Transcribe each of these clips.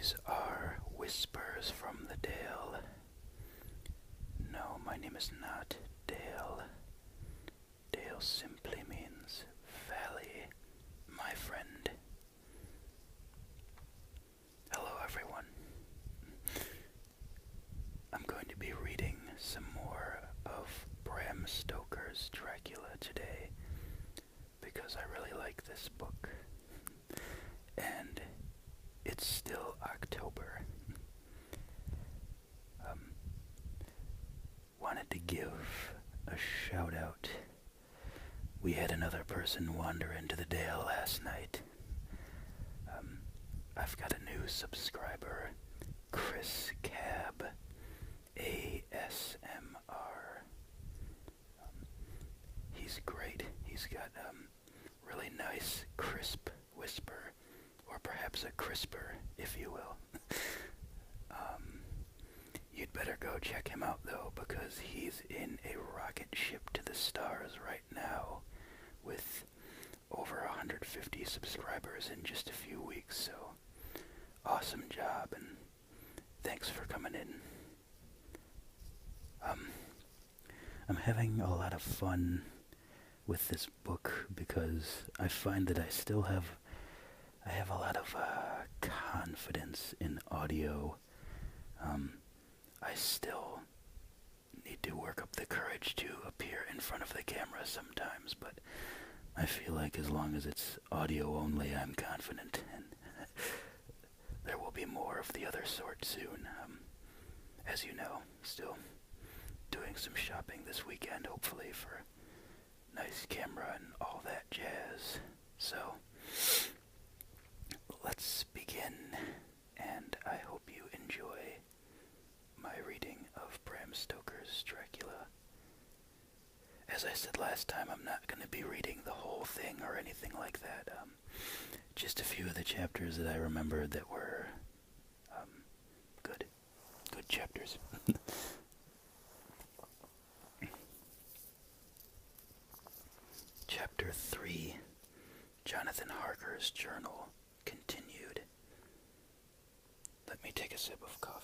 These are Whispers from the Dale. No, my name is not Dale. Dale simply means valley, my friend. Hello, everyone. I'm going to be reading some more of Bram Stoker's Dracula today because I really like this book. And it's still October. Wanted to give a shout out. We had another person wander into the Dale last night. I've got a new subscriber, Chris Cab, ASMR. He's great. He's got really nice, crisp whisper, or perhaps a crisper, if you will. You'd better go check him out, though, because he's in a rocket ship to the stars right now with over 150 subscribers in just a few weeks, so awesome job, and thanks for coming in. I'm having a lot of fun with this book because I find that I have a lot of confidence in audio. I still need to work up the courage to appear in front of the camera sometimes, but I feel like as long as it's audio only, I'm confident, and there will be more of the other sort soon. As you know, still doing some shopping this weekend, hopefully, for nice camera and all that jazz. So, let's begin, and I hope you enjoy my reading of Bram Stoker's Dracula. As I said last time, I'm not going to be reading the whole thing or anything like that. Just a few of the chapters that I remembered that were good chapters. Chapter 3, Jonathan Harker's Journal, continued. Let me take a sip of coffee.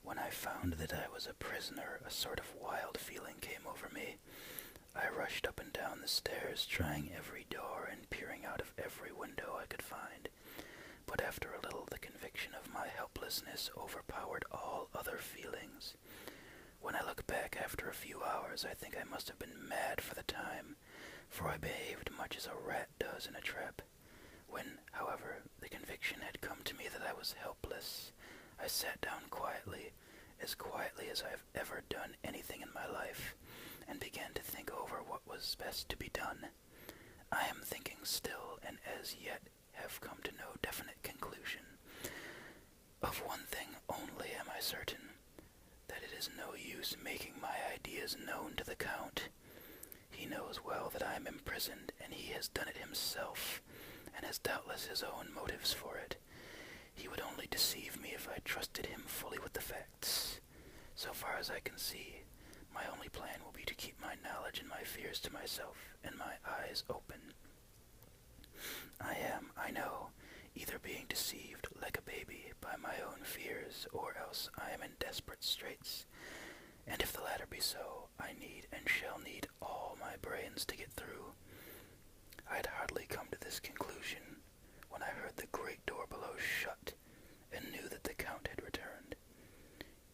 When I found that I was a prisoner, a sort of wild feeling came over me. I rushed up and down the stairs, trying every door and peering out of every window I could find. But after a little, the conviction of my helplessness overpowered all other feelings. When I look back after a few hours, I think I must have been mad for the time, for I behaved much as a rat does in a trap. When, however, the conviction had come to me that I was helpless, I sat down quietly as I've ever done anything in my life, and began to think over what was best to be done. I am thinking still, and as yet have come to no definite conclusion. Of one thing only am I certain, that it is no use making my ideas known to the Count. He knows well that I am imprisoned, and he has done it himself, and has doubtless his own motives for it. He would only deceive me if I trusted him fully with the facts. So far as I can see, my only plan will be to keep my knowledge and my fears to myself, and my eyes open. I am, I know, either being deceived like a baby by my own fears, or else I am in desperate straits. And if the latter be so, I need and shall need all my brains to get through. I had hardly come to this conclusion when I heard the great door below shut, and knew that the Count had returned.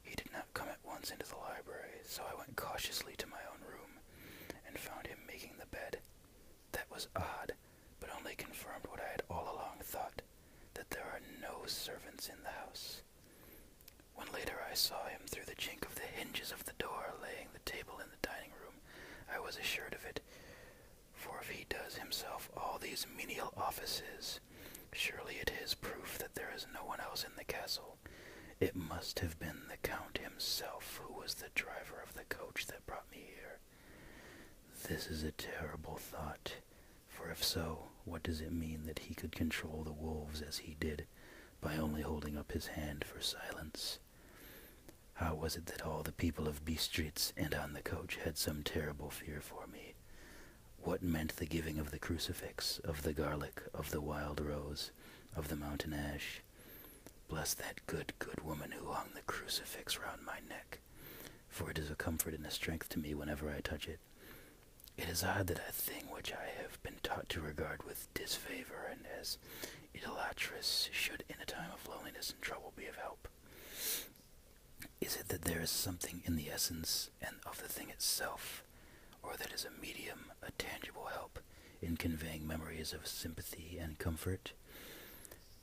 He did not come at once into the library, so I went cautiously to my own room, and found him making the bed. That was odd, but only confirmed what I had all along thought, that there are no servants in the house. When later I saw him through the chink of the hinges of the door laying the table in the dining room, I was assured of it, for if he does himself all these menial offices, surely it is proof that there is no one else in the castle. It must have been the Count himself who was the driver of the coach that brought me here. This is a terrible thought, for if so, what does it mean that he could control the wolves as he did, by only holding up his hand for silence? How was it that all the people of Bistritz and on the coach had some terrible fear for me? What meant the giving of the crucifix, of the garlic, of the wild rose, of the mountain ash? Bless that good, good woman who hung the crucifix round my neck, for it is a comfort and a strength to me whenever I touch it. It is odd that a thing which I have been taught to regard with disfavor and as idolatrous should in a time of loneliness and trouble be of help. Is it that there is something in the essence and of the thing itself, or that is a medium, a tangible help, in conveying memories of sympathy and comfort?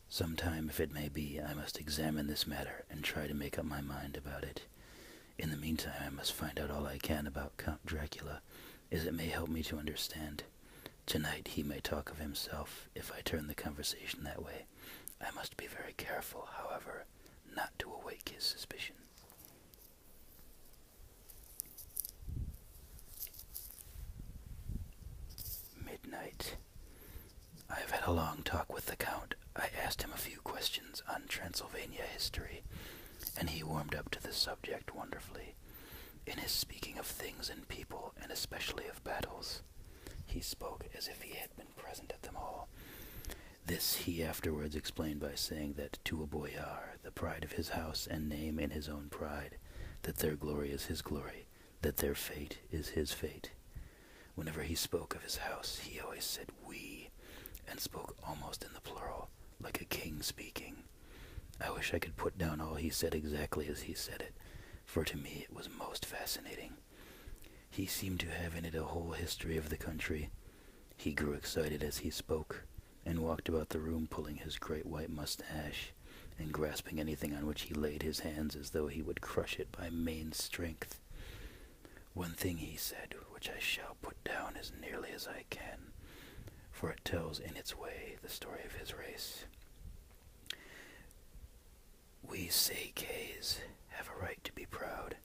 Sometime, if it may be, I must examine this matter and try to make up my mind about it. In the meantime, I must find out all I can about Count Dracula, as it may help me to understand. Tonight he may talk of himself, if I turn the conversation that way. I must be very careful, however, not to awake his suspicion. Midnight. I have had a long talk with the Count. I asked him a few questions on Transylvania history, and he warmed up to the subject wonderfully. In his speaking of things and people, and especially of battles, he spoke as if he had been present at them all. This he afterwards explained by saying that to a boyar, the pride of his house and name in his own pride, that their glory is his glory, that their fate is his fate. Whenever he spoke of his house, he always said we, and spoke almost in the plural, like a king speaking. I wish I could put down all he said exactly as he said it, for to me it was most fascinating. He seemed to have in it a whole history of the country. He grew excited as he spoke, and walked about the room pulling his great white mustache, and grasping anything on which he laid his hands as though he would crush it by main strength. One thing he said, which I shall put down as nearly as I can, for it tells in its way the story of his race. We Seikes have a right to be proud,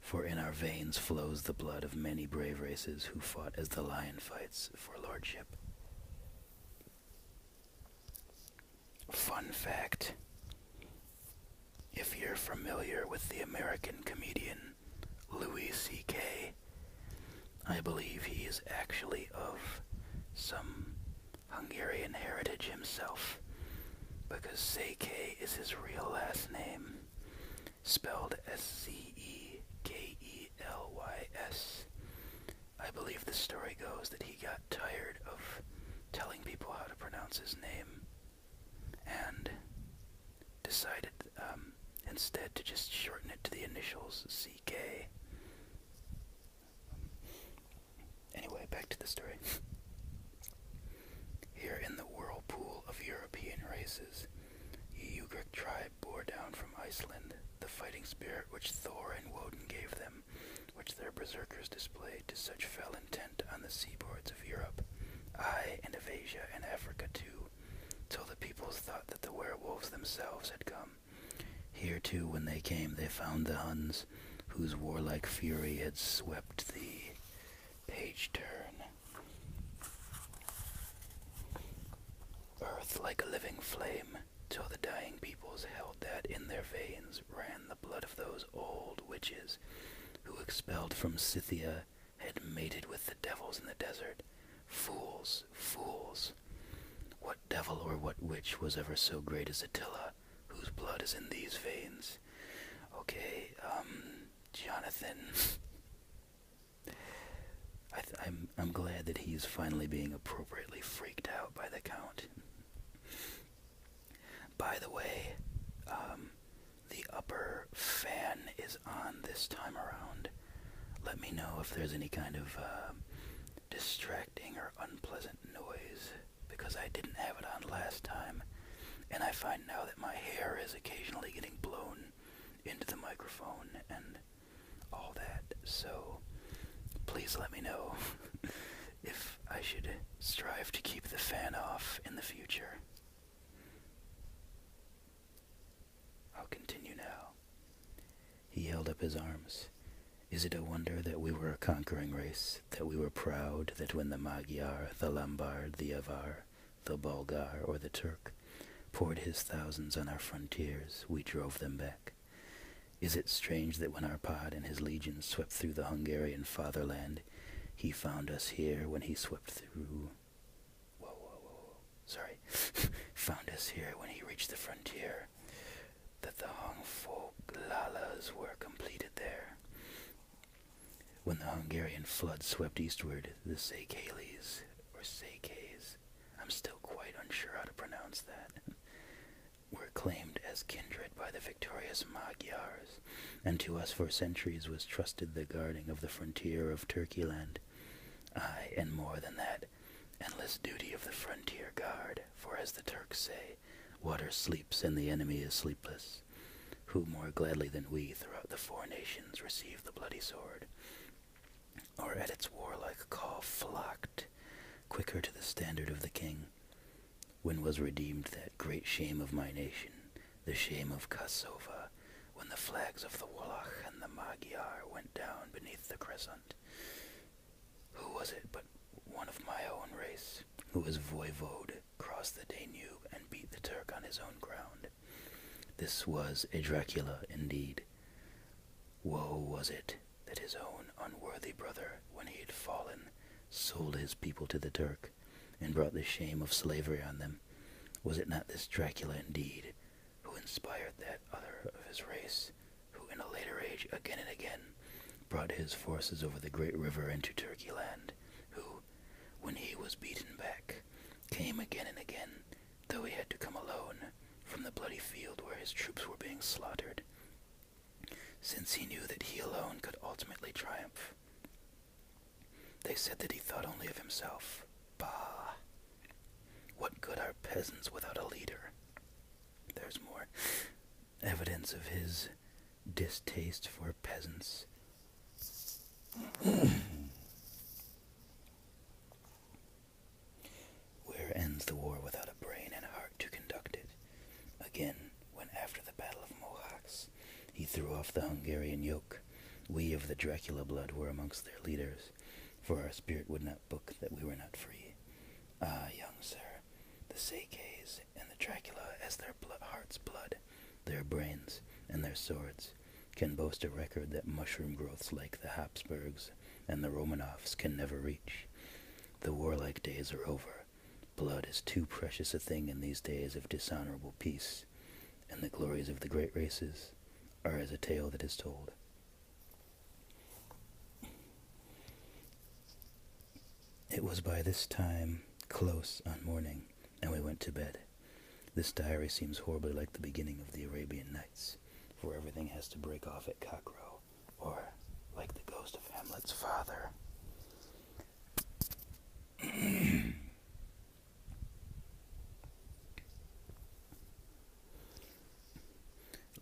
for in our veins flows the blood of many brave races who fought as the lion fights for lordship. Fun fact: if you're familiar with the American comedian Louis C.K., I believe he is actually of some Hungarian heritage himself, because Seike is his real last name, spelled S-C-E-K-E-L-Y-S. I believe the story goes that he got tired of telling people how to pronounce his name, and decided instead to just shorten it to the initials C.K. Anyway, back to the story. Here in the whirlpool of European races, the Ugric tribe bore down from Iceland the fighting spirit which Thor and Woden gave them, which their berserkers displayed to such fell intent on the seaboards of Europe, aye, and of Asia and Africa too, till the peoples thought that the werewolves themselves had come. Here too, when they came, they found the Huns, whose warlike fury had swept the page turn. Earth like a living flame, till the dying peoples held that in their veins ran the blood of those old witches, who expelled from Scythia had mated with the devils in the desert. Fools, fools! What devil or what witch was ever so great as Attila, whose blood is in these veins? Okay, Jonathan. I'm glad that he's finally being appropriately freaked out by the Count. By the way, the upper fan is on this time around. Let me know if there's any kind of distracting or unpleasant noise, because I didn't have it on last time, and I find now that my hair is occasionally getting blown into the microphone and all that, so please let me know if I should strive to keep the fan off in the future. I'll continue now. He held up his arms. Is it a wonder that we were a conquering race, that we were proud, that when the Magyar, the Lombard, the Avar, the Bulgar, or the Turk poured his thousands on our frontiers, we drove them back? Is it strange that when our pod and his legions swept through the Hungarian fatherland, he found us here when he swept through... Sorry. Found us here when he reached the frontier, that the Hung folk Lalas were completed there. When the Hungarian flood swept eastward, the Sakales, or Sakes, I'm still quite unsure how to pronounce that, were claimed as kindred by the victorious Magyars, and to us for centuries was trusted the guarding of the frontier of Turkeyland. Aye, and more than that, endless duty of the frontier guard, for as the Turks say, water sleeps and the enemy is sleepless. Who more gladly than we throughout the four nations received the bloody sword, or at its warlike call flocked, quicker to the standard of the king, when was redeemed that great shame of my nation, the shame of Kosovo, when the flags of the Wallach and the Magyar went down beneath the crescent. Who was it but one of my own race, who as voivode crossed the Danube and beat the Turk on his own ground? This was a Dracula indeed. Woe was it that his own unworthy brother, when he had fallen, sold his people to the Turk, and brought the shame of slavery on them. Was it not this Dracula indeed, who inspired that other of his race, who in a later age again and again brought his forces over the great river into Turkeyland, who, when he was beaten back, came again and again, though he had to come alone, from the bloody field where his troops were being slaughtered, since he knew that he alone could ultimately triumph. They said that he thought only of himself. Bah! What good are peasants without a leader? There's more evidence of his distaste for peasants. Where ends the war without a brain and a heart to conduct it? Again, when after the Battle of Mohacs, he threw off the Hungarian yoke, we of the Dracula blood were amongst their leaders, for our spirit would not book that we were not free. Ah, young sir, the Sakes and the Dracula, as their heart's blood, their brains, and their swords, can boast a record that mushroom growths like the Habsburgs and the Romanovs can never reach. The warlike days are over. Blood is too precious a thing in these days of dishonorable peace, and the glories of the great races are as a tale that is told. It was by this time close on morning, and we went to bed. This diary seems horribly like the beginning of the Arabian Nights, for everything has to break off at cockcrow, or like the ghost of Hamlet's father.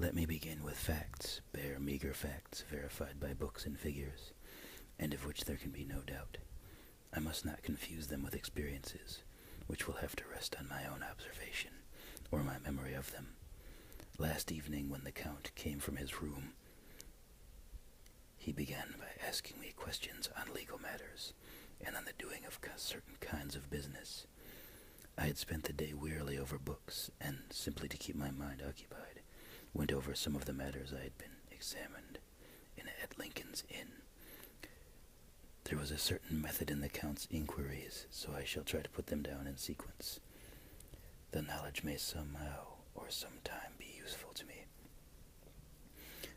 Let me begin with facts, bare, meager facts, verified by books and figures, and of which there can be no doubt. I must not confuse them with experiences, which will have to rest on my own observation, or my memory of them. Last evening, when the Count came from his room, he began by asking me questions on legal matters, and on the doing of certain kinds of business. I had spent the day wearily over books, and, simply to keep my mind occupied, went over some of the matters I had been examined at Lincoln's Inn. There was a certain method in the Count's inquiries, so I shall try to put them down in sequence. The knowledge may somehow or sometime be useful to me.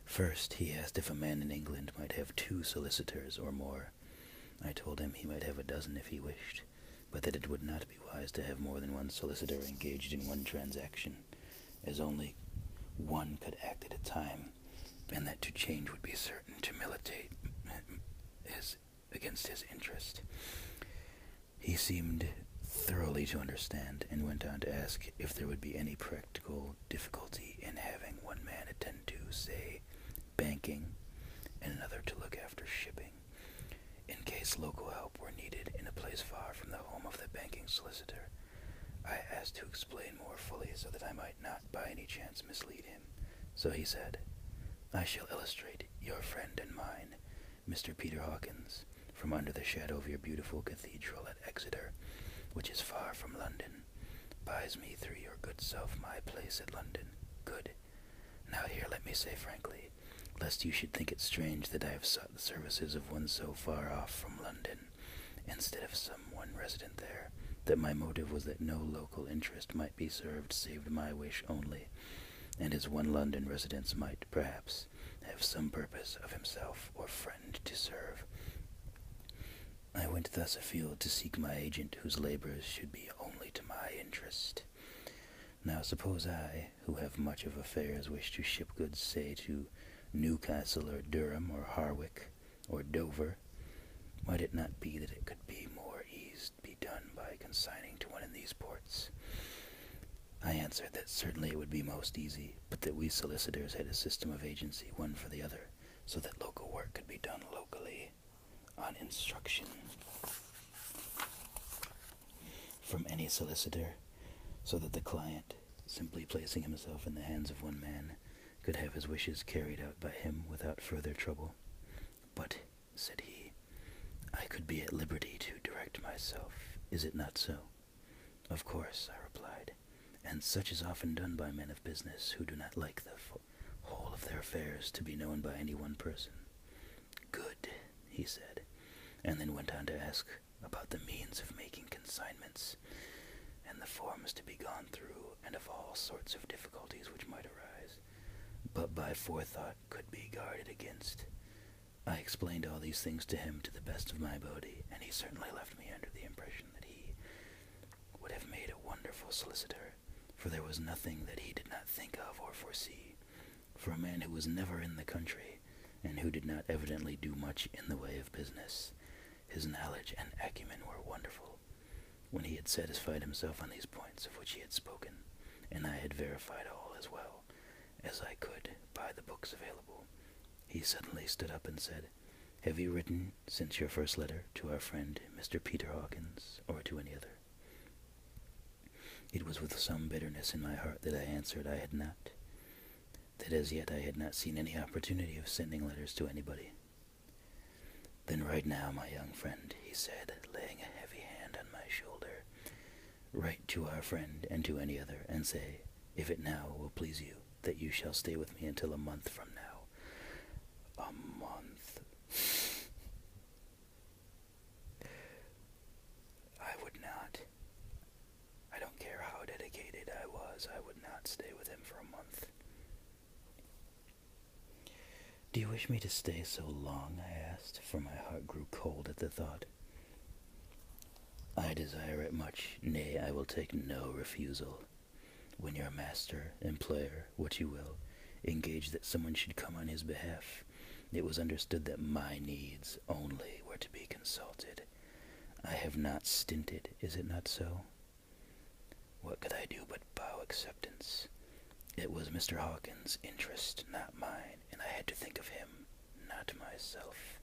First, he asked if a man in England might have 2 solicitors or more. I told him he might have a dozen if he wished, but that it would not be wise to have more than one solicitor engaged in one transaction, as only one could act at a time, and that to change would be certain to militate against his interest. He seemed thoroughly to understand, and went on to ask if there would be any practical difficulty in having one man attend to, say, banking, and another to look after shipping, in case local help were needed in a place far from the home of the banking solicitor. I asked to explain more fully so that I might not by any chance mislead him. So he said, "I shall illustrate your friend and mine, Mr. Peter Hawkins, from under the shadow of your beautiful cathedral at Exeter, which is far from London, buys me through your good self my place at London. Good. Now here let me say frankly, lest you should think it strange that I have sought the services of one so far off from London, instead of someone resident there, that my motive was that no local interest might be served save my wish only, and his one London residence might, perhaps, have some purpose of himself or friend to serve. I went thus afield to seek my agent, whose labours should be only to my interest. Now suppose I, who have much of affairs, wish to ship goods, say, to Newcastle or Durham or Harwich or Dover, might it not be that it could be more eased be done by consigning to one in these ports? I answered that certainly it would be most easy, but that we solicitors had a system of agency, one for the other, so that local work could be done locally, on instruction from any solicitor, so that the client, simply placing himself in the hands of one man, could have his wishes carried out by him without further trouble. But, said he, I could be at liberty to direct myself, is it not so? Of course, I replied, and such is often done by men of business who do not like the whole of their affairs to be known by any one person. Good, he said, and then went on to ask about the means of making consignments, and the forms to be gone through, and of all sorts of difficulties which might arise, but by forethought could be guarded against. I explained all these things to him to the best of my ability, and he certainly left me under the impression that he would have made a wonderful solicitor, for there was nothing that he did not think of or foresee. For a man who was never in the country, and who did not evidently do much in the way of business, his knowledge and acumen were wonderful. When he had satisfied himself on these points of which he had spoken, and I had verified all as well as I could by the books available, he suddenly stood up and said, Have you written, since your first letter, to our friend Mr. Peter Hawkins, or to any other? It was with some bitterness in my heart that I answered I had not, that as yet I had not seen any opportunity of sending letters to anybody. Then write now, my young friend, he said, laying a heavy hand on my shoulder. Write to our friend and to any other, and say, if it now will please you, that you shall stay with me until a month from now. A month. I would not. I don't care how dedicated I was, I would not stay with him for a month. Do you wish me to stay so long? I asked, for my heart grew cold at the thought. I desire it much, nay, I will take no refusal. When your master, employer, what you will, engaged that someone should come on his behalf, it was understood that my needs only were to be consulted. I have not stinted, is it not so? What could I do but bow acceptance? It was Mr. Hawkins' interest, not mine, and I had to think of him, not myself.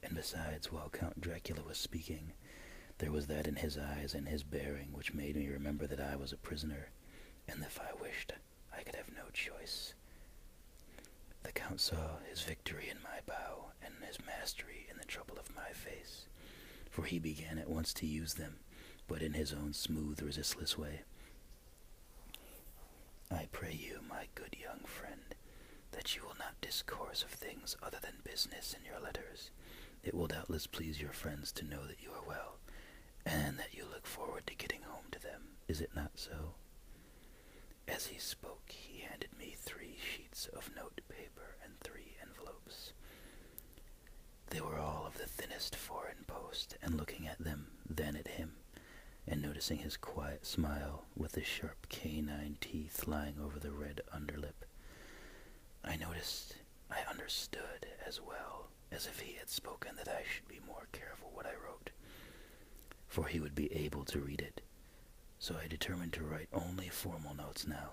And besides, while Count Dracula was speaking, there was that in his eyes and his bearing which made me remember that I was a prisoner, and if I wished, I could have no choice. The Count saw his victory in my bow, and his mastery in the trouble of my face, for he began at once to use them, but in his own smooth, resistless way. I pray you, my good young friend, that you will not discourse of things other than business in your letters. It will doubtless please your friends to know that you are well, and that you look forward to getting home to them. Is it not so? As he spoke, he handed me 3 sheets of note paper and 3 envelopes. They were all of the thinnest foreign post, and looking at them, then at him, and noticing his quiet smile with the sharp canine teeth lying over the red underlip, I understood as well as if he had spoken that I should be more careful what I wrote, for he would be able to read it. So I determined to write only formal notes now,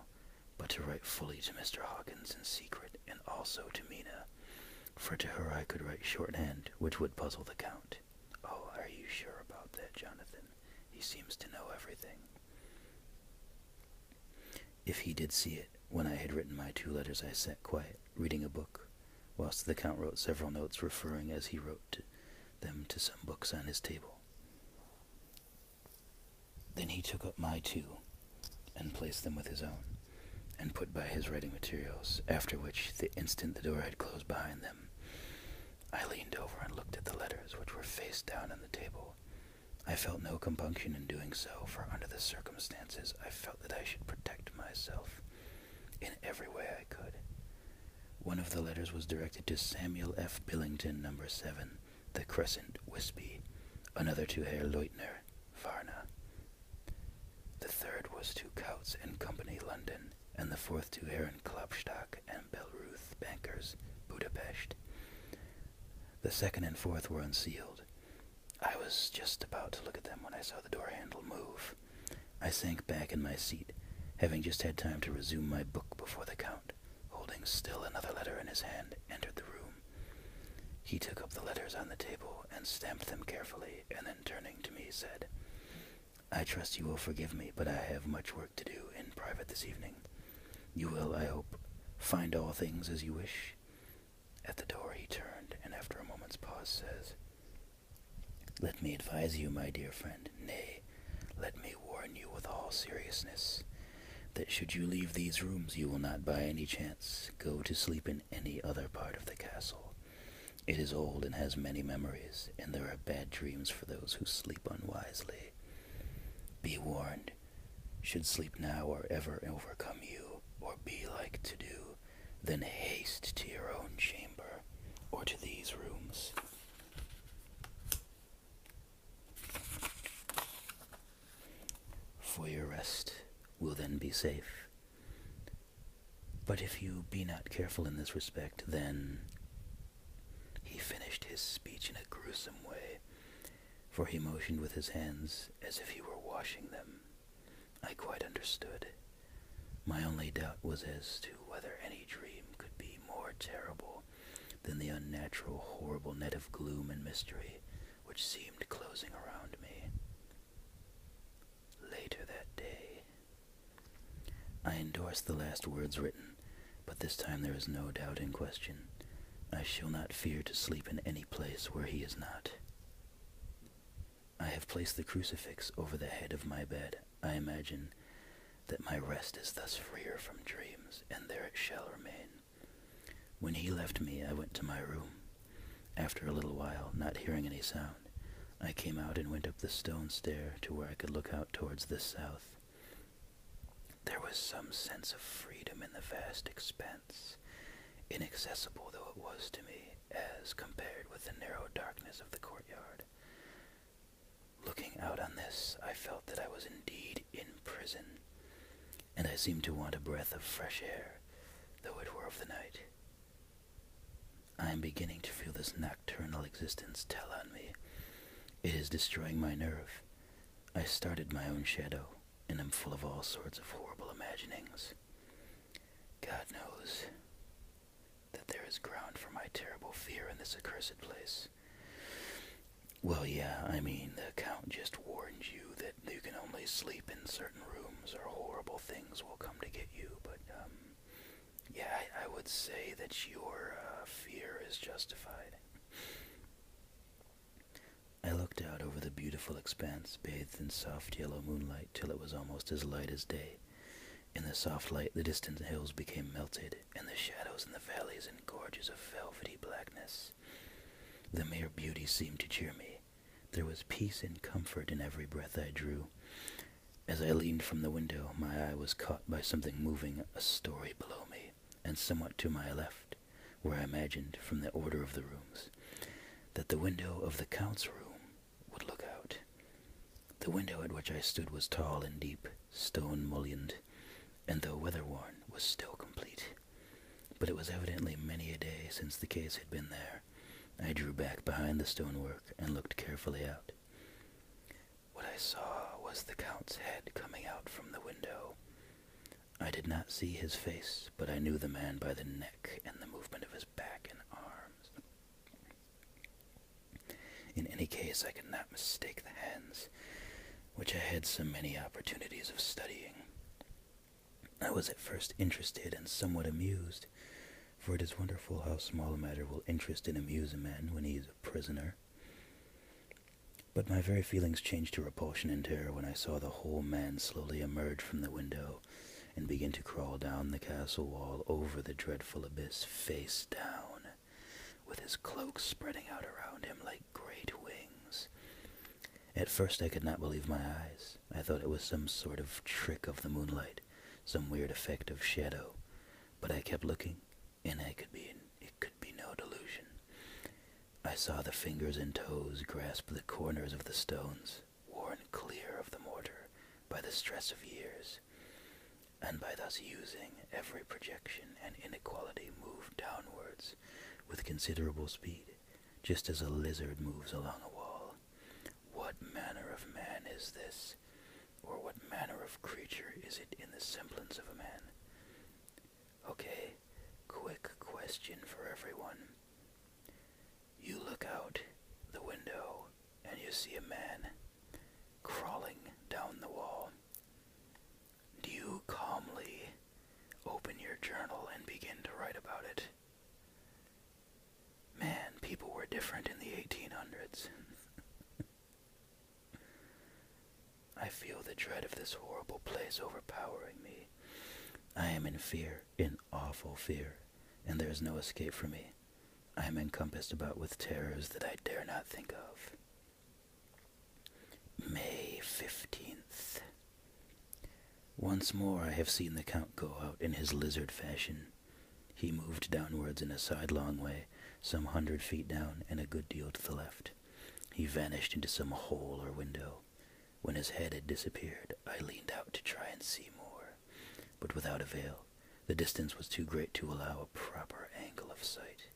but to write fully to Mr. Hawkins in secret, and also to Mina, for to her I could write shorthand, which would puzzle the Count. Oh, are you sure about that, Jonathan? He seems to know everything. If he did see it, when I had written my 2 letters, I sat quiet, reading a book, whilst the Count wrote several notes referring as he wrote them to some books on his table. Then he took up my 2, and placed them with his own, and put by his writing materials, after which, the instant the door had closed behind them, I leaned over and looked at the letters, which were face down on the table. I felt no compunction in doing so, for under the circumstances I felt that I should protect myself in every way I could. One of the letters was directed to Samuel F. Billington, number 7, The Crescent, Wispy. Another to Herr Leutner, Varna. The third was to Coutts and Company, London, and the fourth to Herren Klopstock and Belruth, bankers, Budapest. The second and fourth were unsealed. I was just about to look at them when I saw the door handle move. I sank back in my seat, having just had time to resume my book before the Count, holding still another letter in his hand, entered the room. He took up the letters on the table and stamped them carefully, and then turning to me said, "I trust you will forgive me, but I have much work to do in private this evening. You will, I hope, find all things as you wish." At the door he turned, and after a moment's pause says, "Let me advise you, my dear friend, nay, let me warn you with all seriousness, that should you leave these rooms you will not by any chance go to sleep in any other part of the castle. It is old and has many memories, and there are bad dreams for those who sleep unwisely. Be warned, should sleep now or ever overcome you, or be like to do, then haste to your own chamber, or to these rooms. For your rest will then be safe. But if you be not careful in this respect, then—" He finished his speech in a gruesome way, for he motioned with his hands as if he were washing them. I quite understood. My only doubt was as to whether any dream could be more terrible than the unnatural, horrible net of gloom and mystery which seemed closing around me. Later that day, I endorsed the last words written, but this time there is no doubt in question. I shall not fear to sleep in any place where he is not. I have placed the crucifix over the head of my bed. I imagine that my rest is thus freer from dreams, and there it shall remain. When he left me, I went to my room. After a little while, not hearing any sound, I came out and went up the stone stair to where I could look out towards the south. There was some sense of freedom in the vast expanse, inaccessible though it was to me, as compared with the narrow darkness of the courtyard. Looking out on this, I felt that I was indeed in prison, and I seemed to want a breath of fresh air, though it were of the night. I am beginning to feel this nocturnal existence tell on me. It is destroying my nerve. I started my own shadow, and am full of all sorts of horrible imaginings. God knows that there is ground for my terrible fear in this accursed place. Well, yeah, I mean, the Count just warned you that you can only sleep in certain rooms or horrible things will come to get you, but, yeah, I would say that your fear is justified. I looked out over the beautiful expanse, bathed in soft yellow moonlight, till it was almost as light as day. In the soft light, the distant hills became melted, and the shadows in the valleys in gorges of velvety blackness. The mere beauty seemed to cheer me. There was peace and comfort in every breath I drew. As I leaned from the window, my eye was caught by something moving a story below me, and somewhat to my left, where I imagined, from the order of the rooms, that the window of the Count's room would look out. The window at which I stood was tall and deep, stone-mullioned, and though weather-worn, was still complete. But it was evidently many a day since the case had been there. I drew back behind the stonework and looked carefully out. What I saw was the Count's head coming out from the window. I did not see his face, but I knew the man by the neck and the movement of his back and arms. In any case, I could not mistake the hands, which I had so many opportunities of studying. I was at first interested and somewhat amused, for it is wonderful how small a matter will interest and amuse a man when he is a prisoner. But my very feelings changed to repulsion and terror when I saw the whole man slowly emerge from the window and begin to crawl down the castle wall over the dreadful abyss, face down, with his cloak spreading out around him like great wings. At first I could not believe my eyes. I thought it was some sort of trick of the moonlight, some weird effect of shadow, but I kept looking, and it could be no delusion. I saw the fingers and toes grasp the corners of the stones, worn clear of the mortar by the stress of years, and by thus using every projection and inequality moved downwards with considerable speed, just as a lizard moves along a wall. What manner of man is this, or what manner of creature is it in the semblance of a man? Okay, quick question for everyone. You look out the window and you see a man crawling down the wall. Do you calmly open your journal and begin to write about it? Man, people were different in the 1800s. I feel the dread of this horrible place overpowering me. I am in fear, in awful fear, and there is no escape for me. I am encompassed about with terrors that I dare not think of. May 15th. Once more I have seen the Count go out in his lizard fashion. He moved downwards in a sidelong way, some 100 feet down and a good deal to the left. He vanished into some hole or window. When his head had disappeared, I leaned out to try and see more, but without avail. The distance was too great to allow a proper angle of sight.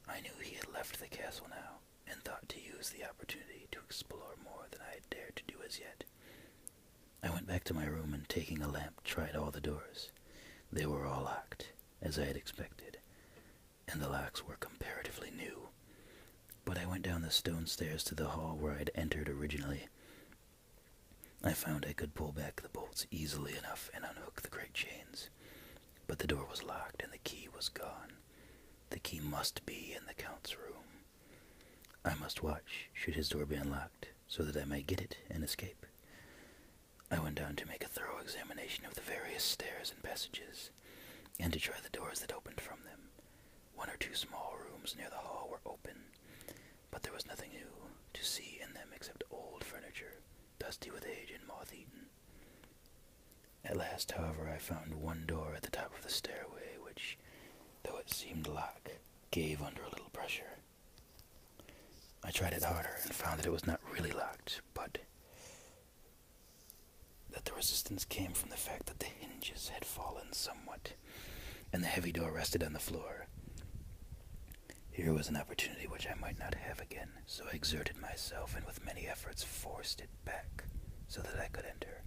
I knew he had left the castle now, and thought to use the opportunity to explore more than I had dared to do as yet. I went back to my room and, taking a lamp, tried all the doors. They were all locked, as I had expected, and the locks were comparatively new. But I went down the stone stairs to the hall where I had entered originally. I found I could pull back the bolts easily enough and unhook the great chains, but the door was locked and the key was gone. The key must be in the Count's room. I must watch, should his door be unlocked, so that I might get it and escape. I went down to make a thorough examination of the various stairs and passages, and to try the doors that opened from them. 1 or 2 small rooms near the hall were open, but there was nothing new to see in them except old furniture, dusty with age and moth-eaten. At last, however, I found one door at the top of the stairway, which, though it seemed locked, gave under a little pressure. I tried it harder and found that it was not really locked, but that the resistance came from the fact that the hinges had fallen somewhat, and the heavy door rested on the floor. Here was an opportunity which I might not have again, so I exerted myself and with many efforts forced it back so that I could enter.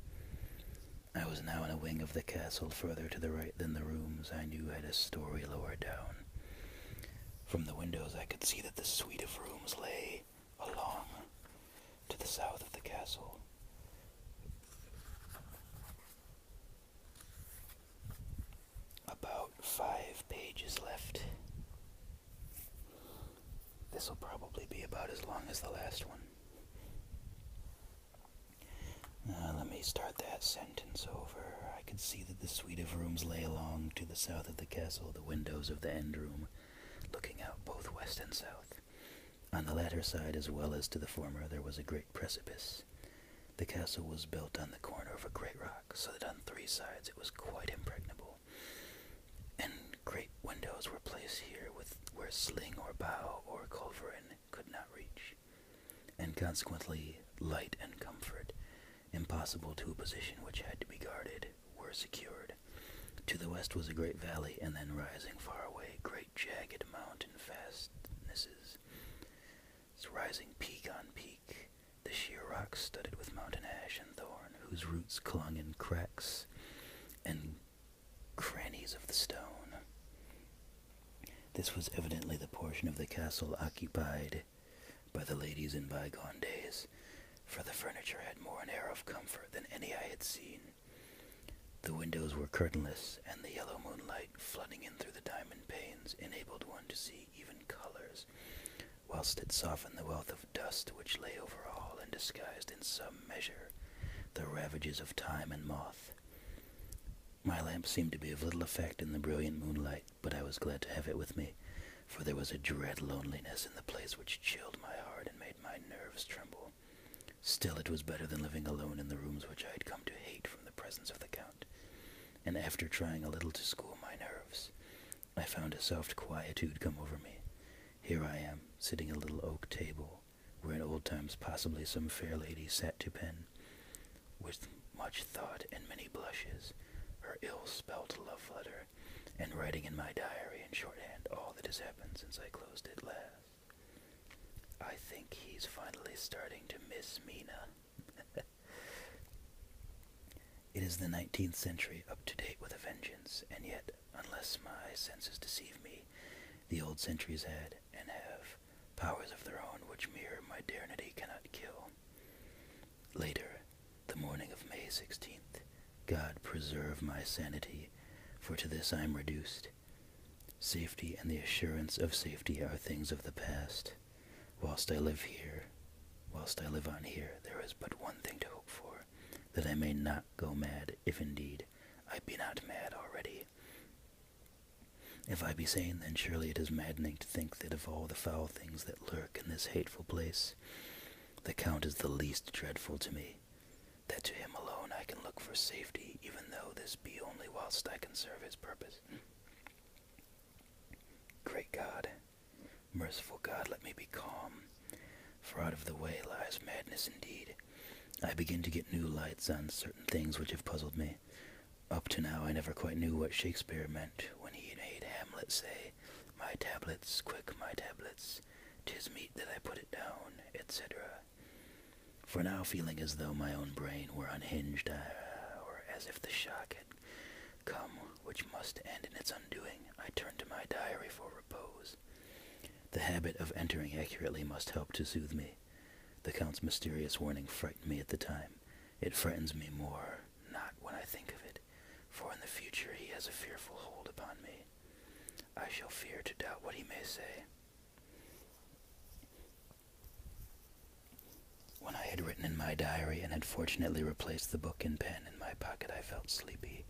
I was now in a wing of the castle further to the right than the rooms I knew had a story lower down. From the windows I could see that the suite of rooms lay along to the south of the castle. About 5 pages left. This will probably be about as long as the last one. Let me start that sentence over. I could see that the suite of rooms lay along to the south of the castle, the windows of the end room looking out both west and south. On the latter side, as well as to the former, there was a great precipice. The castle was built on the corner of a great rock, so that on 3 sides it was quite impregnable, and great windows were placed here where sling or bow or culverin could not reach, and consequently light and comfort, impossible to a position which had to be guarded, were secured. To the west was a great valley, and then rising far away, great jagged mountain fastnesses, rising peak on peak, the sheer rocks studded with mountain ash and thorn, whose roots clung in cracks and crannies of the stone. This was evidently the portion of the castle occupied by the ladies in bygone days, for the furniture had more an air of comfort than any I had seen. The windows were curtainless, and the yellow moonlight, flooding in through the diamond panes, enabled one to see even colors, whilst it softened the wealth of dust which lay over all and disguised in some measure the ravages of time and moth. My lamp seemed to be of little effect in the brilliant moonlight, but I was glad to have it with me, for there was a dread loneliness in the place which chilled my heart and made my nerves tremble. Still, it was better than living alone in the rooms which I had come to hate from the presence of the Count, and after trying a little to school my nerves, I found a soft quietude come over me. Here I am, sitting at a little oak table, where in old times possibly some fair lady sat to pen, with much thought and many blushes, her ill-spelt love letter, and writing in my diary in shorthand all that has happened since I closed it last. I think he's finally starting to miss Mina. It is the 19th century, up to date with a vengeance, and yet, unless my senses deceive me, the old centuries had, and have, powers of their own which mere modernity cannot kill. Later, the morning of May 16th, God preserve my sanity, for to this I am reduced. Safety and the assurance of safety are things of the past. Whilst I live on here, there is but one thing to hope for, that I may not go mad, if indeed I be not mad already. If I be sane, then surely it is maddening to think that of all the foul things that lurk in this hateful place, the Count is the least dreadful to me, that to him alone I can look for safety, even though this be only whilst I can serve his purpose. Great God, merciful God, let me be calm, for out of the way lies madness indeed. I begin to get new lights on certain things which have puzzled me. Up to now I never quite knew what Shakespeare meant when he made Hamlet say, "My tablets, quick, my tablets, 'tis meet that I put it down," etc. For now, feeling as though my own brain were unhinged, or as if the shock had come which must end in its undoing, I turned to my diary for repose. The habit of entering accurately must help to soothe me. The Count's mysterious warning frightened me at the time. It frightens me more, not when I think of it, for in the future he has a fearful hold upon me. I shall fear to doubt what he may say. When I had written in my diary and had fortunately replaced the book and pen in my pocket, I felt sleepy.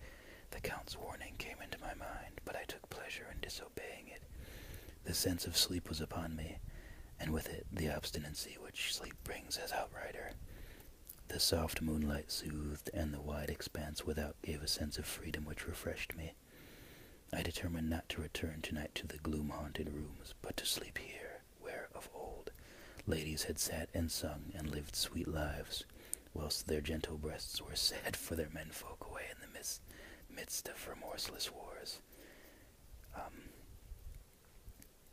The Count's warning came into my mind, but I took pleasure in disobeying it. The sense of sleep was upon me, and with it the obstinacy which sleep brings as outrider. The soft moonlight soothed, and the wide expanse without gave a sense of freedom which refreshed me. I determined not to return tonight to the gloom-haunted rooms, but to sleep here, where, of old, ladies had sat and sung and lived sweet lives, whilst their gentle breasts were sad for their menfolk away in the midst of remorseless wars.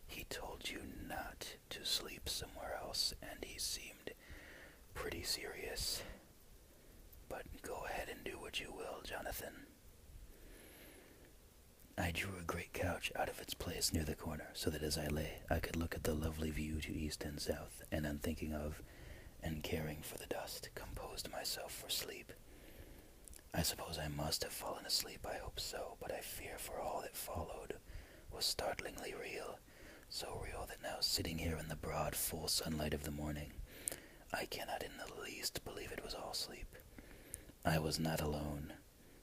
He told you not to sleep somewhere else, and he seemed pretty serious. But go ahead and do what you will, Jonathan. I drew a great couch out of its place near the corner, so that as I lay, I could look at the lovely view to east and south, and unthinking of, and caring for the dust, composed myself for sleep. I suppose I must have fallen asleep, I hope so, but I fear for all that followed was startlingly real, so real that now, sitting here in the broad, full sunlight of the morning, I cannot in the least believe it was all sleep. I was not alone.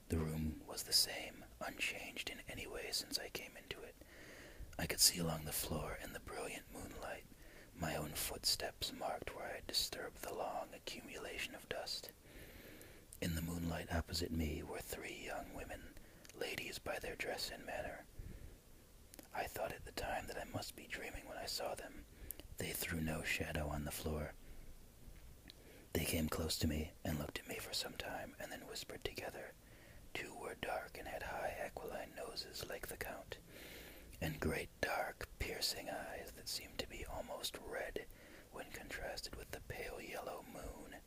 The room was the same, unchanged in any way since I came into it. I could see along the floor in the brilliant moonlight my own footsteps marked where I had disturbed the long accumulation of dust. In the moonlight opposite me were 3 young women, ladies by their dress and manner. I thought at the time that I must be dreaming when I saw them. They threw no shadow on the floor. They came close to me and looked at me for some time, and then whispered together. 2 were dark and had high aquiline noses like the Count, and great dark piercing eyes that seemed to be almost red when contrasted with the pale yellow moon.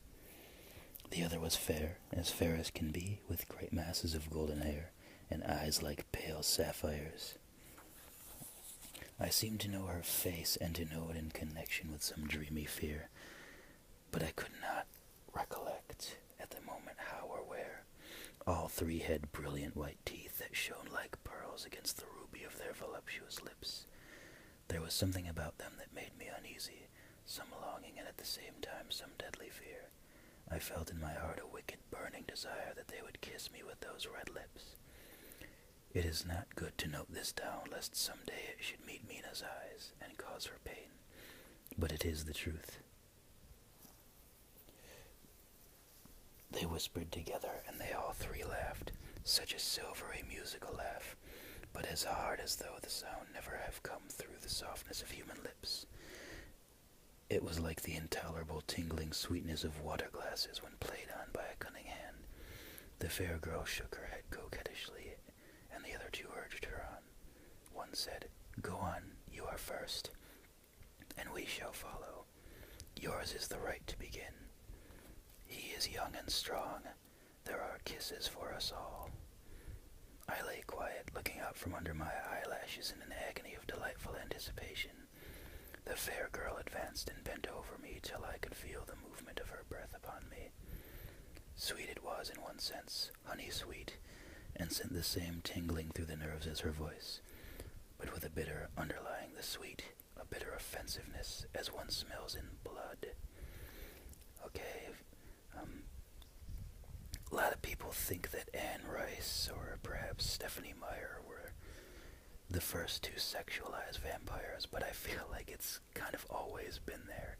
The other was fair as can be, with great masses of golden hair, and eyes like pale sapphires. I seemed to know her face, and to know it in connection with some dreamy fear, but I could not recollect at the moment how or where. All 3 had brilliant white teeth that shone like pearls against the ruby of their voluptuous lips. There was something about them that made me uneasy, some longing and at the same time some deadly fear. I felt in my heart a wicked burning desire that they would kiss me with those red lips. It is not good to note this down, lest some day it should meet Mina's eyes and cause her pain. But it is the truth. They whispered together, and they all three laughed, such a silvery musical laugh, but as hard as though the sound never have come through the softness of human lips. It was like the intolerable tingling sweetness of water glasses when played on by a cunning hand. The fair girl shook her head coquettishly, and the other two urged her on. One said, "Go on, you are first, and we shall follow. Yours is the right to begin. He is young and strong. There are kisses for us all." I lay quiet, looking out from under my eyelashes in an agony of delightful anticipation. The fair girl advanced and bent over me till I could feel the movement of her breath upon me. Sweet it was in one sense, honey-sweet, and sent the same tingling through the nerves as her voice, but with a bitter underlying the sweet, a bitter offensiveness as one smells in blood. Okay, a lot of people think that Anne Rice or perhaps Stephanie Meyer were the first to sexualize vampires, but I feel like it's kind of always been there,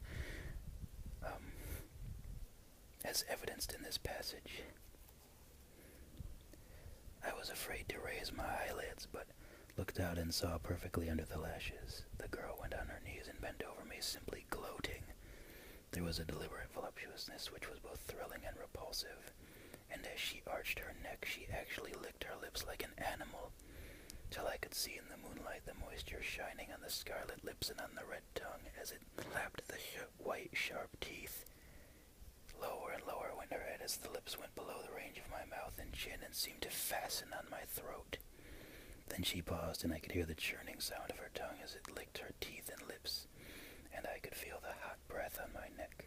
as evidenced in this passage. I was afraid to raise my eyelids, but looked out and saw perfectly under the lashes. The girl went on her knees and bent over me, simply gloating. There was a deliberate voluptuousness which was both thrilling and repulsive, and as she arched her neck, she actually licked her lips like an animal, till I could see in the moonlight the moisture shining on the scarlet lips and on the red tongue as it lapped the white, sharp teeth. Lower and lower went her head as the lips went below the range of my mouth and chin and seemed to fasten on my throat. Then she paused, and I could hear the churning sound of her tongue as it licked her teeth and lips, and I could feel the hot breath on my neck.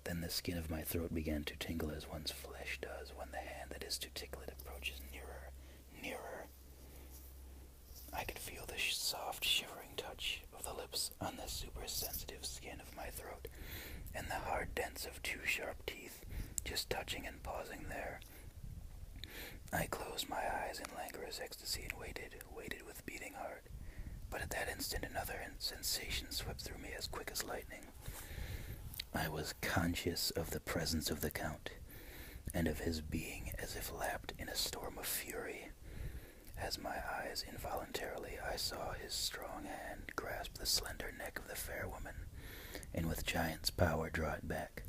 Then the skin of my throat began to tingle as one's flesh does when the hand that is to tickle it approaches nearer, nearer. I could feel the soft, shivering touch of the lips on the super-sensitive skin of my throat, and the hard dents of two sharp teeth, just touching and pausing there. I closed my eyes in languorous ecstasy and waited with beating heart. But at that instant another sensation swept through me as quick as lightning. I was conscious of the presence of the Count, and of his being as if lapped in a storm of fury. As my eyes involuntarily, I saw his strong hand grasp the slender neck of the fair woman, and with giant's power draw it back.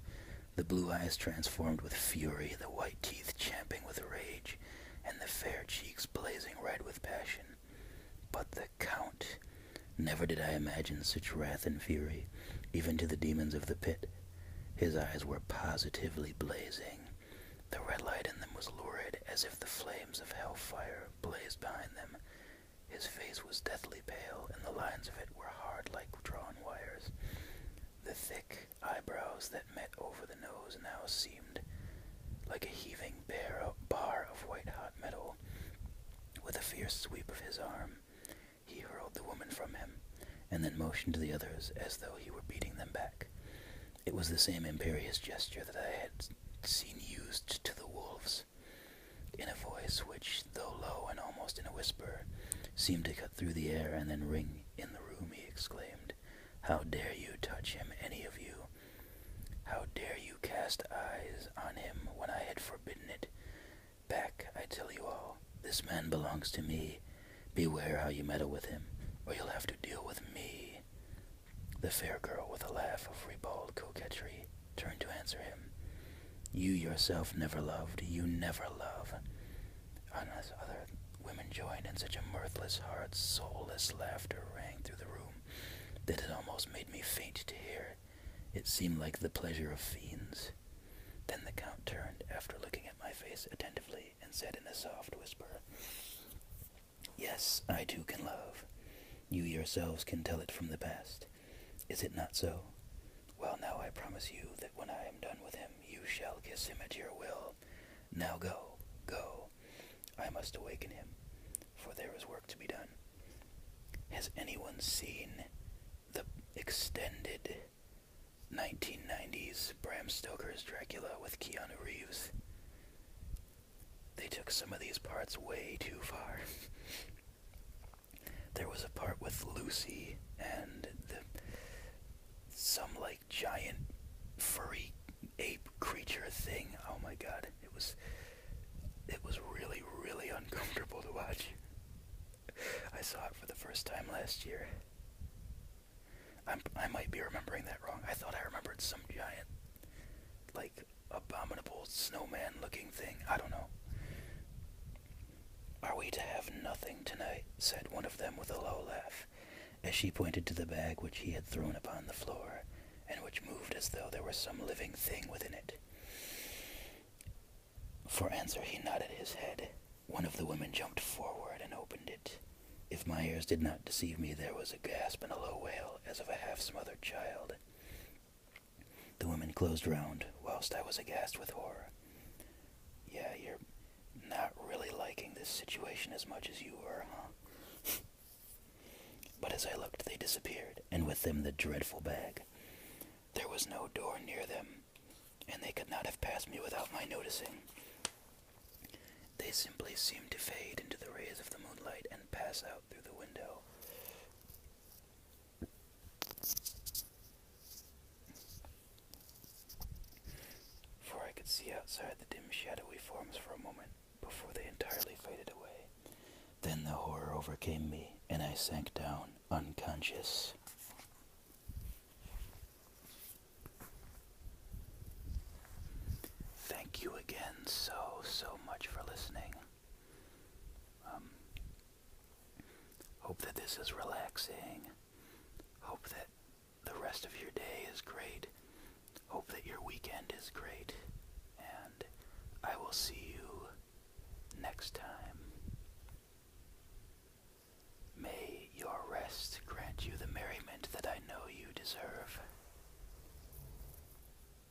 The blue eyes transformed with fury, the white teeth champing with rage, and the fair cheeks blazing red with passion. But the Count! Never did I imagine such wrath and fury, even to the demons of the pit. His eyes were positively blazing. The red light in them was lurid, as if the flames of hellfire blazed behind them. His face was deathly pale, and the lines of it were hard like drawn wires. The thick eyebrows that met over the nose now seemed like a heaving bar of white-hot metal. With a fierce sweep of his arm, he hurled the woman from him, and then motioned to the others as though he were beating them back. It was the same imperious gesture that I had seen used to the wolves. In a voice which, though low and almost in a whisper, seemed to cut through the air and then ring in the room, he exclaimed, "How dare you touch him, any of you? How dare you cast eyes on him when I had forbidden it? Back, I tell you all. This man belongs to me. Beware how you meddle with him, or you'll have to deal with me." The fair girl, with a laugh of ribald coquetry, turned to answer him. "You yourself never loved. You never love." Unless other women joined, and such a mirthless, hard, soulless laughter rang through the room that it almost made me faint to hear. It seemed like the pleasure of fiends. Then the Count turned, after looking at my face attentively, and said in a soft whisper, "Yes, I too can love. You yourselves can tell it from the past. Is it not so? Well, now I promise you that when I am done with him, you shall kiss him at your will. Now go, go. I must awaken him, for there is work to be done. Has anyone seen the extended 1990s Bram Stoker's Dracula with Keanu Reeves? they took some of these parts way too far. There was a part with Lucy and some like giant furry ape creature thing. Oh my god, it was really, really uncomfortable to watch. I saw it for the first time last year. I might be remembering that wrong. I thought I remembered some giant, like, abominable snowman-looking thing. I don't know. "Are we to have nothing tonight?" said one of them with a low laugh, as she pointed to the bag which he had thrown upon the floor, and which moved as though there were some living thing within it. For answer he nodded his head. One of the women jumped forward and opened it. If my ears did not deceive me, there was a gasp and a low wail, as of a half-smothered child. The women closed round, whilst I was aghast with horror. "Yeah, you're not really liking this situation as much as you were, huh?" But as I looked, they disappeared, and with them the dreadful bag. There was no door near them, and they could not have passed me without my noticing. They simply seemed to fade into the rays of the moonlight and pass out through the window. For I could see outside the dim shadowy forms for a moment before they entirely faded away. Then the horror overcame me, and I sank down, unconscious. Thank you again so much for listening. Hope that this is relaxing. Hope that the rest of your day is great. Hope that your weekend is great. And I will see you next time. May